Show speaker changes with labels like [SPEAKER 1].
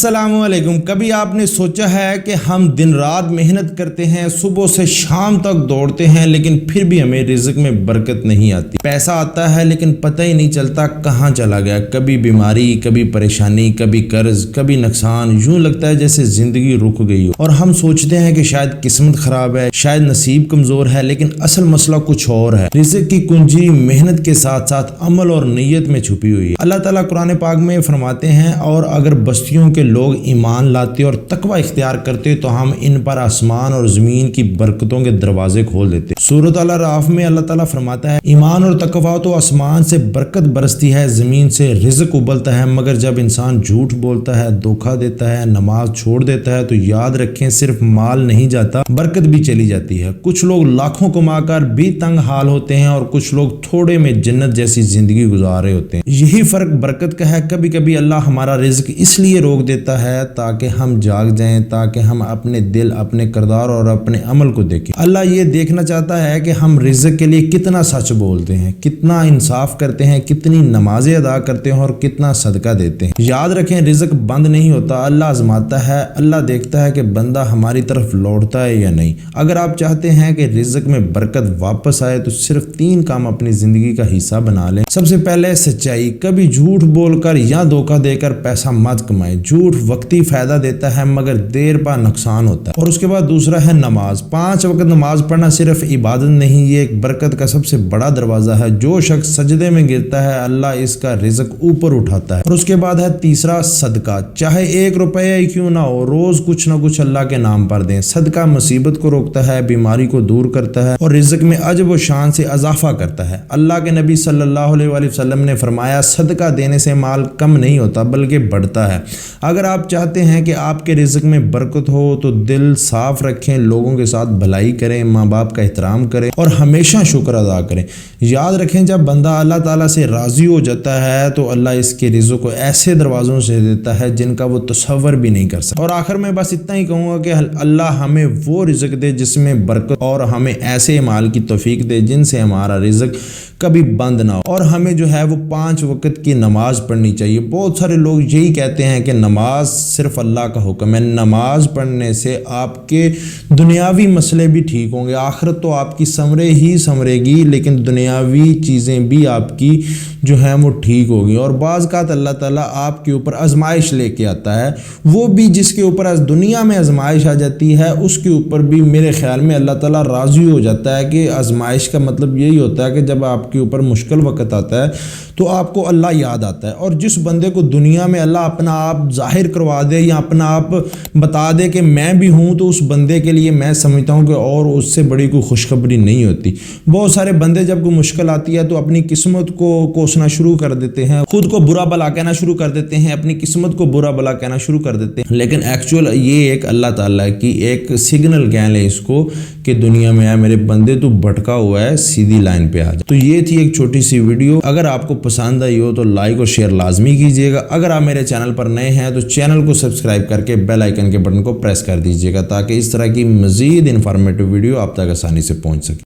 [SPEAKER 1] السلام علیکم۔ کبھی آپ نے سوچا ہے کہ ہم دن رات محنت کرتے ہیں، صبح سے شام تک دوڑتے ہیں، لیکن پھر بھی ہمیں رزق میں برکت نہیں آتی۔ پیسہ آتا ہے لیکن پتہ ہی نہیں چلتا کہاں چلا گیا۔ کبھی بیماری، کبھی پریشانی، کبھی قرض، کبھی نقصان، یوں لگتا ہے جیسے زندگی رک گئی ہو، اور ہم سوچتے ہیں کہ شاید قسمت خراب ہے، شاید نصیب کمزور ہے، لیکن اصل مسئلہ کچھ اور ہے۔ رزق کی کنجی محنت کے ساتھ ساتھ عمل اور نیت میں چھپی ہوئی ہے۔ اللہ تعالیٰ قرآن پاک میں فرماتے ہیں، اور اگر بستیوں کے لوگ ایمان لاتے اور تقوی اختیار کرتے تو ہم ان پر آسمان اور زمین کی برکتوں کے دروازے کھول دیتے۔ سورۃ الاعراف میں اللہ تعالیٰ فرماتا ہے، ایمان اور تقوی تو آسمان سے برکت برستی ہے، زمین سے رزق ابلتا ہے، مگر جب انسان جھوٹ بولتا ہے، دھوکہ دیتا ہے، نماز چھوڑ دیتا ہے تو یاد رکھیں صرف مال نہیں جاتا، برکت بھی چلی جاتی ہے۔ کچھ لوگ لاکھوں کما کر بھی تنگ حال ہوتے ہیں، اور کچھ لوگ تھوڑے میں جنت جیسی زندگی گزار رہے ہوتے ہیں۔ یہی فرق برکت کا ہے۔ کبھی کبھی اللہ ہمارا رزق اس لیے روک دیتا ہے تاکہ ہم جاگ جائیں، تاکہ ہم اپنے دل، اپنے کردار اور اپنے عمل کو دیکھیں۔ اللہ یہ دیکھنا چاہتا ہے کہ ہم رزق کے لیے کتنا سچ بولتے ہیں، کتنا انصاف کرتے ہیں، کتنی نمازیں ادا کرتے ہیں اور کتنا صدقہ دیتے ہیں۔ یاد رکھیں رزق بند نہیں ہوتا، اللہ آزماتا ہے۔ اللہ دیکھتا ہے کہ بندہ ہماری طرف لوٹتا ہے یا نہیں۔ اگر آپ چاہتے ہیں کہ رزق میں برکت واپس آئے تو صرف 3 کام اپنی زندگی کا حصہ بنا لیں۔ سب سے پہلے سچائی۔ کبھی جھوٹ بول کر یا دھوکہ دے کر پیسہ مت کمائیں۔ جھوٹ وقتی فائدہ دیتا ہے مگر دیر پا نقصان ہوتا ہے۔ اور اس کے بعد دوسرا ہے نماز۔ 5 وقت نماز پڑھنا صرف عبادت نہیں، یہ ایک برکت کا سب سے بڑا دروازہ ہے۔ جو شخص سجدے میں گرتا ہے اللہ اس کا رزق اوپر اٹھاتا ہے۔ اور اس کے بعد ہے تیسرا صدقہ۔ چاہے 1 روپیہ ہی کیوں نہ ہو، روز کچھ نہ کچھ اللہ کے نام پر دیں۔ صدقہ مصیبت کو روکتا ہے، بیماری کو دور کرتا ہے اور رزق میں عجب و شان سے اضافہ کرتا ہے۔ اللہ کے نبی صلی اللہ علیہ وآلہ وسلم نے فرمایا، صدقہ دینے سے مال کم نہیں ہوتا بلکہ بڑھتا ہے۔ اگر آپ چاہتے ہیں کہ آپ کے رزق میں برکت ہو تو دل صاف رکھیں، لوگوں کے ساتھ بھلائی کریں، ماں باپ کا احترام کریں اور ہمیشہ شکر ادا کریں۔ یاد رکھیں جب بندہ اللہ تعالیٰ سے راضی ہو جاتا ہے تو اللہ اس کے رزق کو ایسے دروازوں سے دیتا ہے جن کا وہ تصور بھی نہیں کر سکتا۔ اور آخر میں بس اتنا ہی کہوں گا کہ اللہ ہمیں وہ رزق دے جس میں برکت، اور ہمیں ایسے مال کی توفیق دے جن سے ہمارا رزق کبھی بند نہ ہو، اور ہمیں جو ہے وہ 5 وقت کی نماز پڑھنی چاہیے۔ بہت سارے لوگ یہی کہتے ہیں کہ نماز صرف اللہ کا حکم ہے۔ نماز پڑھنے سے آپ کے دنیاوی مسئلے بھی ٹھیک ہوں گے، آخرت تو آپ کی سنورے گی، لیکن دنیاوی چیزیں بھی آپ کی جو ہیں وہ ٹھیک ہوگی۔ اور بعض اوقات اللہ تعالیٰ آپ کے اوپر آزمائش لے کے آتا ہے، وہ بھی جس کے اوپر دنیا میں آزمائش آ جاتی ہے اس کے اوپر بھی میرے خیال میں اللہ تعالیٰ راضی ہو جاتا ہے۔ کہ آزمائش کا مطلب یہی ہوتا ہے کہ جب آپ کے اوپر مشکل وقت آتا ہے تو آپ کو اللہ یاد آتا ہے۔ اور جس بندے کو دنیا میں اللہ اپنا آپ ظاہر کروا دے یا اپنا آپ بتا دے کہ میں بھی ہوں، تو اس بندے کے لیے میں سمجھتا ہوں کہ اور اس سے بڑی کوئی خوشخبری نہیں ہوتی۔ بہت سارے بندے جب کوئی مشکل آتی ہے تو اپنی قسمت کو کوسنا شروع کر دیتے ہیں، خود کو برا بلا کہنا شروع کر دیتے ہیں، اپنی قسمت کو برا بلا کہنا شروع کر دیتے ہیں، لیکن ایکچوئل یہ ایک اللہ تعالیٰ کی ایک سگنل کہہ لیں اس کو کہ دنیا میں ہے میرے بندے تو بھٹکا ہوا ہے، سیدھی لائن پہ آ جا۔ تو یہ تھی ایک چھوٹی سی ویڈیو۔ اگر آپ کو پسند آئی ہو تو لائک اور شیئر لازمی کیجیے گا۔ اگر آپ میرے چینل پر نئے ہیں تو چینل کو سبسکرائب کر کے بیل آئیکن کے بٹن کو پریس کر دیجیے گا تاکہ اس طرح کی مزید انفارمیٹیو ویڈیو آپ تک آسانی سے پہنچ سکے۔